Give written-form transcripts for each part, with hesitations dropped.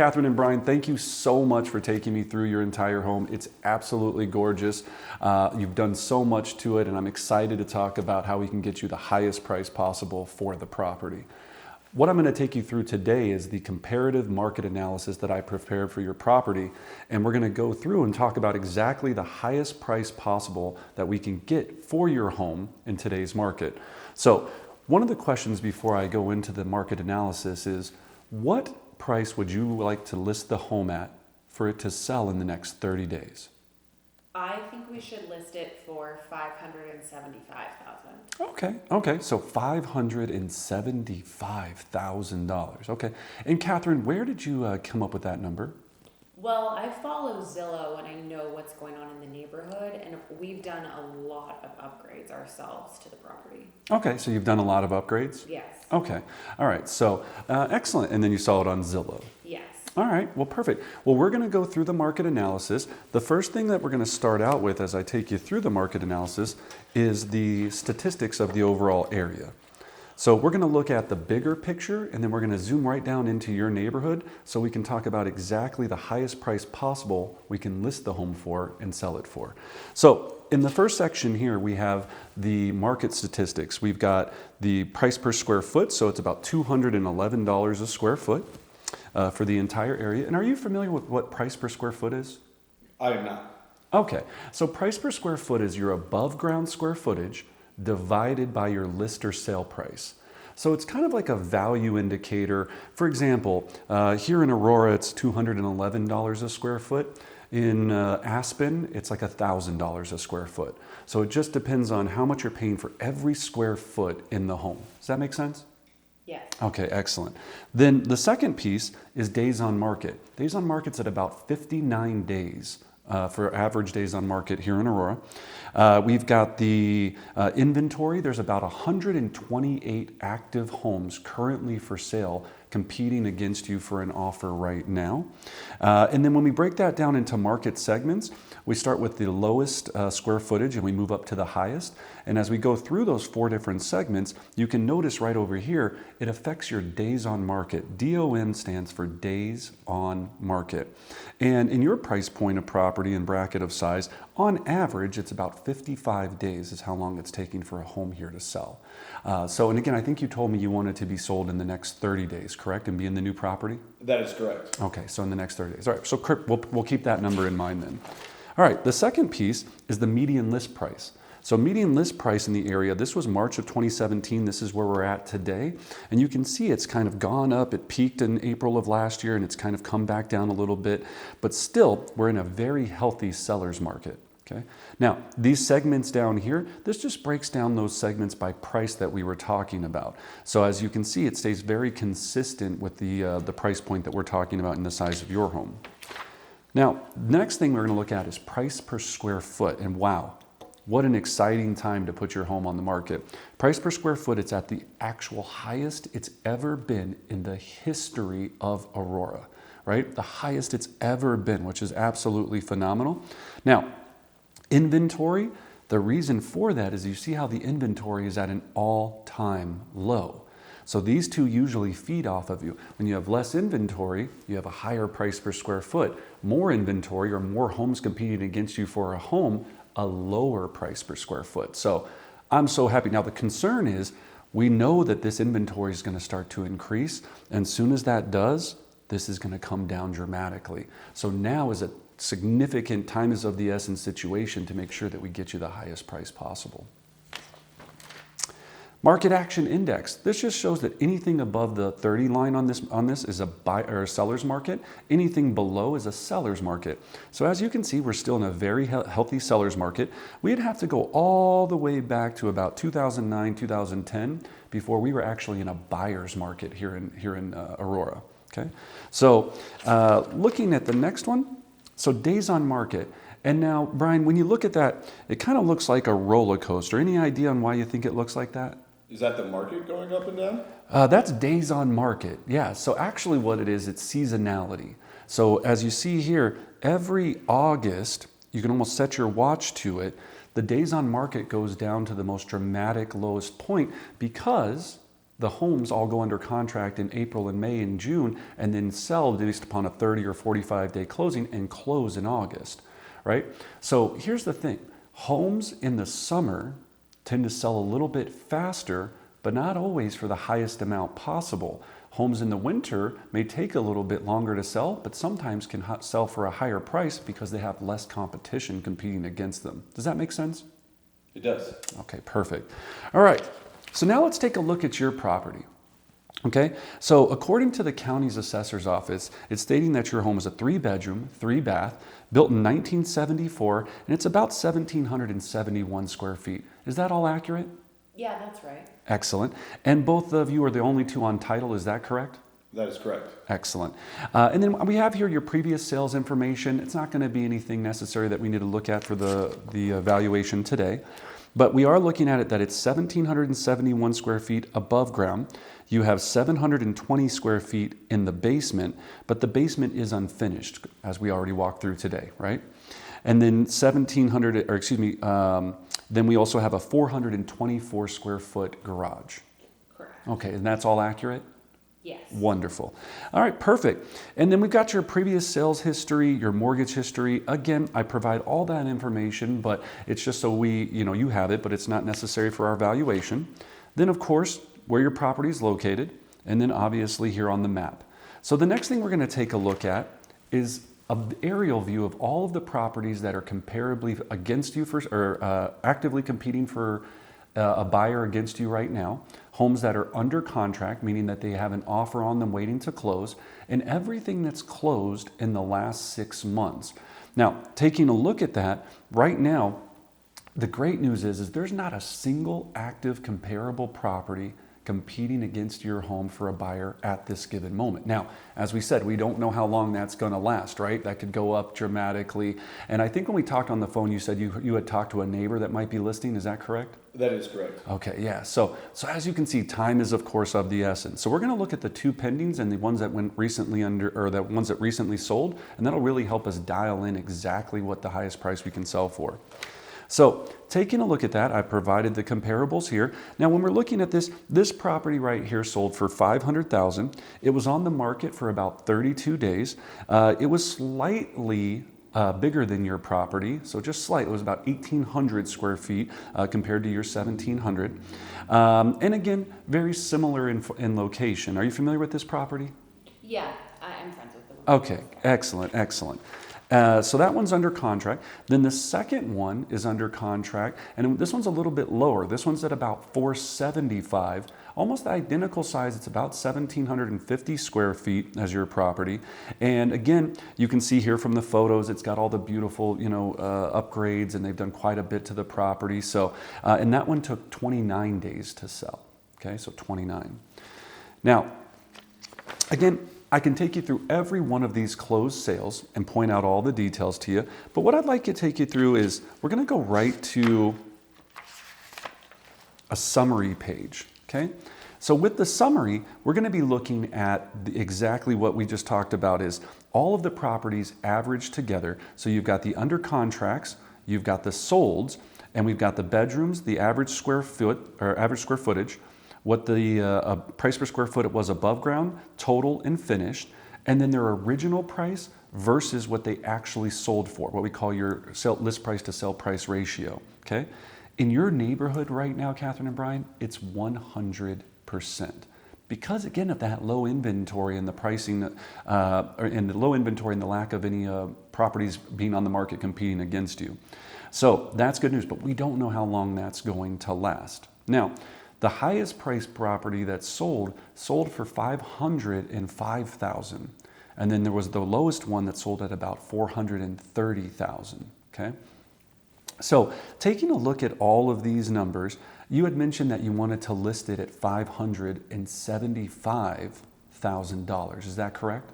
Catherine and Brian, thank you so much for taking me through your entire home. It's absolutely gorgeous. You've done so much to it, and I'm excited to talk about how we can get you the highest price possible for the property. What I'm going to take you through today is the comparative market analysis that I prepared for your property, and we're going to go through and talk about exactly the highest price possible that we can get for your home in today's market. So one of the questions before I go into the market analysis is, what price would you like to list the home at for it to sell in the next 30 days? I think we should list it for $575,000. Okay, so $575,000. Okay, and Catherine, where did you come up with that number? Well, I follow Zillow and I know what's going on in the neighborhood, and we've done a lot of upgrades ourselves to the property. Okay, so you've done a lot of upgrades? Yes. Okay, all right, so excellent. And then you saw it on Zillow? Yes. All right, well, perfect. Well, we're going to go through the market analysis. The first thing that we're going to start out with as I take you through the market analysis is the statistics of the overall area. So we're going to look at the bigger picture, and then we're going to zoom right down into your neighborhood so we can talk about exactly the highest price possible we can list the home for and sell it for. So in the first section here, we have the market statistics. We've got the price per square foot, so it's about $211 a square foot. For the entire area. And are you familiar with what price per square foot is? I am not. Okay, so price per square foot is your above ground square footage divided by your list or sale price. So it's kind of like a value indicator. For example, here in Aurora, it's $211 a square foot. In Aspen, it's like $1,000 a square foot. So it just depends on how much you're paying for every square foot in the home. Does that make sense? Yes. Okay, excellent. Then the second piece is days on market. Days on market's at about 59 days for average days on market here in Aurora. We've got the inventory. There's about 128 active homes currently for sale competing against you for an offer right now. And then when we break that down into market segments, we start with the lowest square footage and we move up to the highest. And as we go through those four different segments, you can notice right over here, it affects your days on market. DOM stands for days on market. And in your price point of property and bracket of size, on average, it's about 55 days is how long it's taking for a home here to sell. And again, I think you told me you wanted to be sold in the next 30 days, correct? And be in the new property? That is correct. Okay, so in the next 30 days. All right, so we'll keep that number in mind then. All right, the second piece is the median list price. So median list price in the area, this was March of 2017. This is where we're at today. And you can see it's kind of gone up. It peaked in April of last year and it's kind of come back down a little bit. But still, we're in a very healthy seller's market. Okay. Now, these segments down here, this just breaks down those segments by price that we were talking about. So as you can see, it stays very consistent with the price point that we're talking about in the size of your home. Now, next thing we're going to look at is price per square foot. And wow, what an exciting time to put your home on the market. Price per square foot, it's at the actual highest it's ever been in the history of Aurora, right? The highest it's ever been, which is absolutely phenomenal. Now, inventory, the reason for that is you see how the inventory is at an all-time low. So these two usually feed off of you. When you have less inventory, you have a higher price per square foot. More inventory or more homes competing against you for a home, a lower price per square foot. So I'm so happy. Now the concern is we know that this inventory is going to start to increase. And as soon as that does, this is going to come down dramatically. So now is a significant time is of the essence situation to make sure that we get you the highest price possible. Market action index. This just shows that anything above the 30 line on this is a buy or a seller's market. Anything below is a seller's market. So as you can see, we're still in a very healthy seller's market. We'd have to go all the way back to about 2009, 2010 before we were actually in a buyer's market here in Aurora. Okay. So looking at the next one. So days on market. And now, Brian, when you look at that, it kind of looks like a roller coaster. Any idea on why you think it looks like that? Is that the market going up and down? That's days on market. Yeah. So actually what it is, it's seasonality. So as you see here, every August, you can almost set your watch to it. The days on market goes down to the most dramatic lowest point because the homes all go under contract in April and May and June and then sell based upon a 30 or 45-day closing and close in August, right? So here's the thing. Homes in the summer tend to sell a little bit faster, but not always for the highest amount possible. Homes in the winter may take a little bit longer to sell, but sometimes can sell for a higher price because they have less competition competing against them. Does that make sense? It does. Okay, perfect. All right, so now let's take a look at your property. Okay, so according to the county's assessor's office, it's stating that your home is a 3-bedroom, 3-bath, built in 1974, and it's about 1,771 square feet. Is that all accurate? Yeah, that's right. Excellent. And both of you are the only two on title, is that correct? That is correct. Excellent. And then we have here your previous sales information. It's not going to be anything necessary that we need to look at for the evaluation today. But we are looking at it that it's 1,771 square feet above ground. You have 720 square feet in the basement, but the basement is unfinished, as we already walked through today, right? And then then we also have a 424 square foot garage. Correct. Okay, and that's all accurate? Yes. Wonderful. All right, perfect. And then we've got your previous sales history, your mortgage history. Again, I provide all that information, but it's just so you have it, but it's not necessary for our valuation. Then, of course, where your property is located, and then obviously here on the map. So the next thing we're going to take a look at is an aerial view of all of the properties that are comparably against you actively competing for a buyer against you right now, homes that are under contract, meaning that they have an offer on them waiting to close, and everything that's closed in the last 6 months. Now, taking a look at that, right now, the great news is there's not a single active comparable property competing against your home for a buyer at this given moment. Now, as we said, we don't know how long that's going to last, right? That could go up dramatically. And I think when we talked on the phone, you said you had talked to a neighbor that might be listing. Is that correct? That is correct. Okay, yeah. So as you can see, time is of course of the essence. So we're going to look at the 2 pendings and the ones that went recently the ones that recently sold, and that'll really help us dial in exactly what the highest price we can sell for. So taking a look at that, I provided the comparables here. Now, when we're looking at this property right here sold for $500,000. It was on the market for about 32 days. It was slightly bigger than your property, so just slight. It was about 1,800 square feet compared to your 1,700. And again, very similar in location. Are you familiar with this property? Yeah, I'm friends with them. Okay, excellent, excellent. So that one's under contract. Then the second one is under contract, and this one's a little bit lower. This one's at about 475, almost the identical size. It's about 1,750 square feet as your property. And again, you can see here from the photos, it's got all the beautiful, upgrades, and they've done quite a bit to the property. So, and that one took 29 days to sell. Okay, so 29. Now, again, I can take you through every one of these closed sales and point out all the details to you. But what I'd like to take you through is we're going to go right to a summary page. Okay. So with the summary, we're going to be looking at exactly what we just talked about is all of the properties averaged together. So you've got the under contracts, you've got the solds, and we've got the bedrooms, the average square footage, what the price per square foot it was above ground, total and finished, and then their original price versus what they actually sold for, what we call your list price to sell price ratio, okay? In your neighborhood right now, Catherine and Brian, it's 100%. Because again of that low inventory and the pricing, and the low inventory and the lack of any properties being on the market competing against you. So that's good news, but we don't know how long that's going to last. Now, the highest priced property that sold for $505,000. And then there was the lowest one that sold at about $430,000, okay? So taking a look at all of these numbers, you had mentioned that you wanted to list it at $575,000. Is that correct?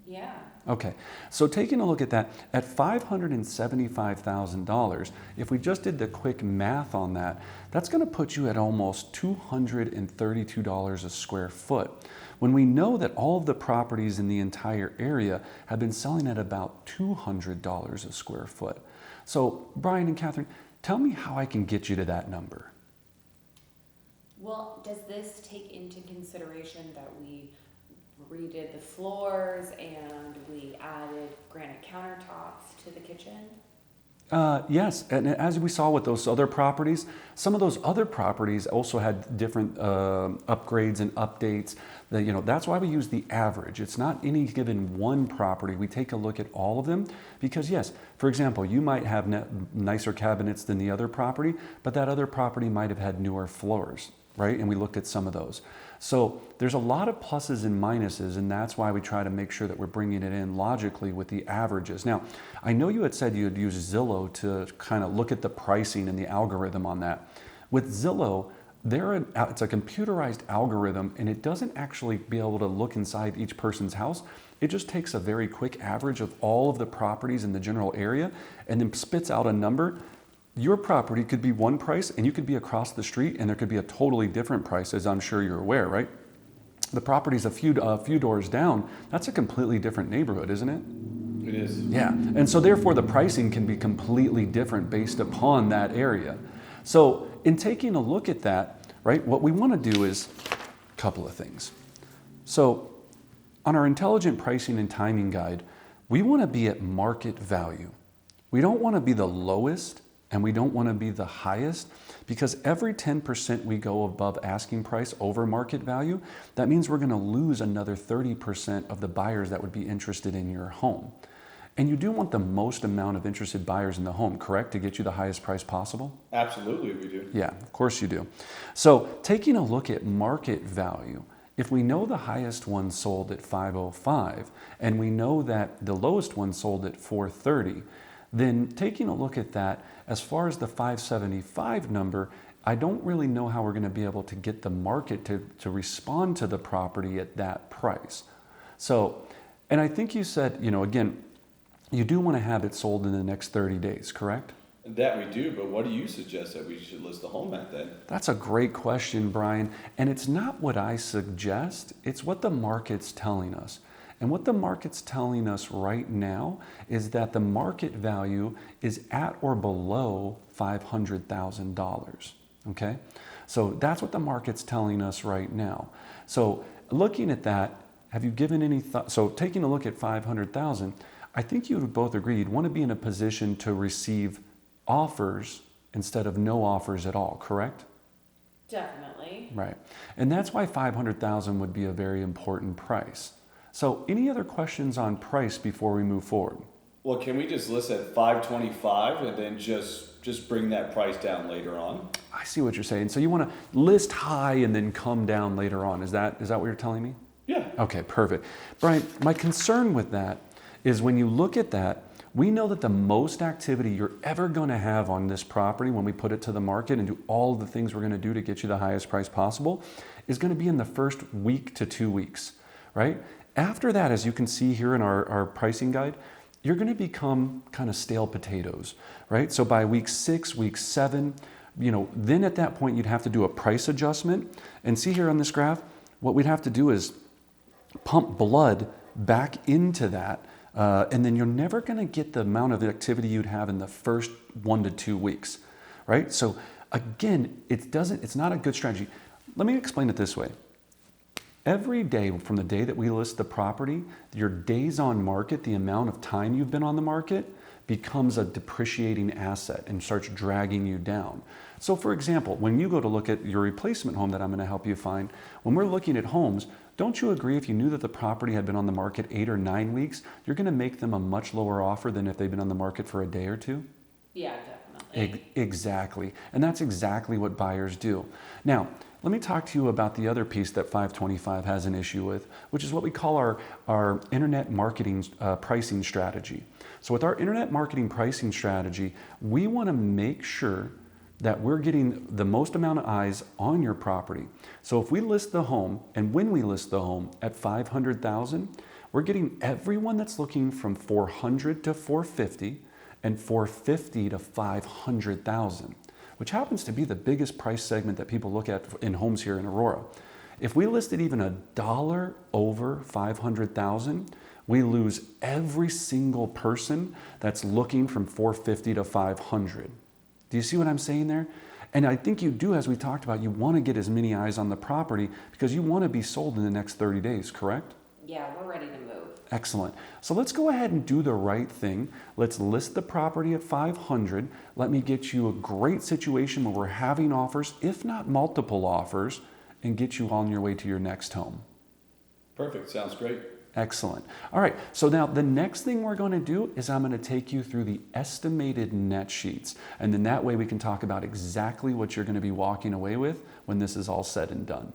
Yeah. Okay, so taking a look at that, at $575,000, if we just did the quick math on that, that's going to put you at almost $232 a square foot. When we know that all of the properties in the entire area have been selling at about $200 a square foot. So Brian and Catherine, tell me how I can get you to that number. Well, does this take into consideration that we redid the floors and we added granite countertops to the kitchen? Yes, and as we saw with those other properties, some of those other properties also had different upgrades and updates. That's why we use the average. It's not any given one property. We take a look at all of them because, yes, for example, you might have nicer cabinets than the other property, but that other property might have had newer floors, right? And we looked at some of those. So there's a lot of pluses and minuses, and that's why we try to make sure that we're bringing it in logically with the averages. Now, I know you had said you'd use Zillow to kind of look at the pricing and the algorithm on that. With Zillow, it's a computerized algorithm, and it doesn't actually be able to look inside each person's house. It just takes a very quick average of all of the properties in the general area and then spits out a number. Your property could be one price and you could be across the street and there could be a totally different price, as I'm sure you're aware, right? The property's a few doors down. That's a completely different neighborhood, isn't it? It is. Yeah, and so therefore the pricing can be completely different based upon that area. So in taking a look at that, right, what we want to do is a couple of things. So on our intelligent pricing and timing guide, we want to be at market value. We don't want to be the lowest and we don't want to be the highest, because every 10% we go above asking price over market value, that means we're going to lose another 30% of the buyers that would be interested in your home. And you do want the most amount of interested buyers in the home, correct, to get you the highest price possible? Absolutely, we do. Yeah, of course you do. So taking a look at market value, if we know the highest one sold at 505 and we know that the lowest one sold at 430, then taking a look at that, as far as the 575 number, I don't really know how we're going to be able to get the market to respond to the property at that price. So, and I think you said, again, you do want to have it sold in the next 30 days, correct? That we do, but what do you suggest that we should list the home at then? That's a great question, Brian. And it's not what I suggest, it's what the market's telling us. And what the market's telling us right now is that the market value is at or below $500,000, okay? So that's what the market's telling us right now. So looking at that, have you given any thought? So taking a look at 500,000, I think you would both agree you'd want to be in a position to receive offers instead of no offers at all, correct? Definitely. Right. And that's why 500,000 would be a very important price. So any other questions on price before we move forward? Well, can we just list at 525 and then just bring that price down later on? I see what you're saying. So you want to list high and then come down later on. Is that what you're telling me? Yeah. Okay, perfect. Brian, my concern with that is when you look at that, we know that the most activity you're ever going to have on this property when we put it to the market and do all of the things we're going to do to get you the highest price possible is going to be in the first week to 2 weeks, right? After that, as you can see here in our pricing guide, you're going to become kind of stale potatoes, right? So by week 6, week 7, then at that point you'd have to do a price adjustment. And see here on this graph, what we'd have to do is pump blood back into that. And then you're never going to get the amount of activity you'd have in the first 1 to 2 weeks, right? So again, it's not a good strategy. Let me explain it this way. Every day from the day that we list the property, your days on market, the amount of time you've been on the market, becomes a depreciating asset and starts dragging you down. So for example, when you go to look at your replacement home that I'm going to help you find, when we're looking at homes, don't you agree if you knew that the property had been on the market 8 or 9 weeks, you're going to make them a much lower offer than if they've been on the market for a day or two? Yeah, definitely. Exactly. And that's exactly what buyers do. Now, let me talk to you about the other piece that 525 has an issue with, which is what we call our internet marketing pricing strategy. So with our internet marketing pricing strategy, we want to make sure that we're getting the most amount of eyes on your property. So if we list the home, and when we list the home at 500,000, we're getting everyone that's looking from 400 to 450 and 450 to 500,000. Which happens to be the biggest price segment that people look at in homes here in Aurora. If we listed even $1 over 500,000, we lose every single person that's looking from 450 to 500. Do you see what I'm saying there? And I think you do, as we talked about, you want to get as many eyes on the property because you want to be sold in the next 30 days, correct? Yeah, we're ready to move. Excellent. So let's go ahead and do the right thing. Let's list the property at 500. Let me get you a great situation where we're having offers, if not multiple offers, and get you on your way to your next home. Perfect, sounds great. Excellent. All right, so now the next thing we're going to do is I'm going to take you through the estimated net sheets. And then that way we can talk about exactly what you're going to be walking away with when this is all said and done.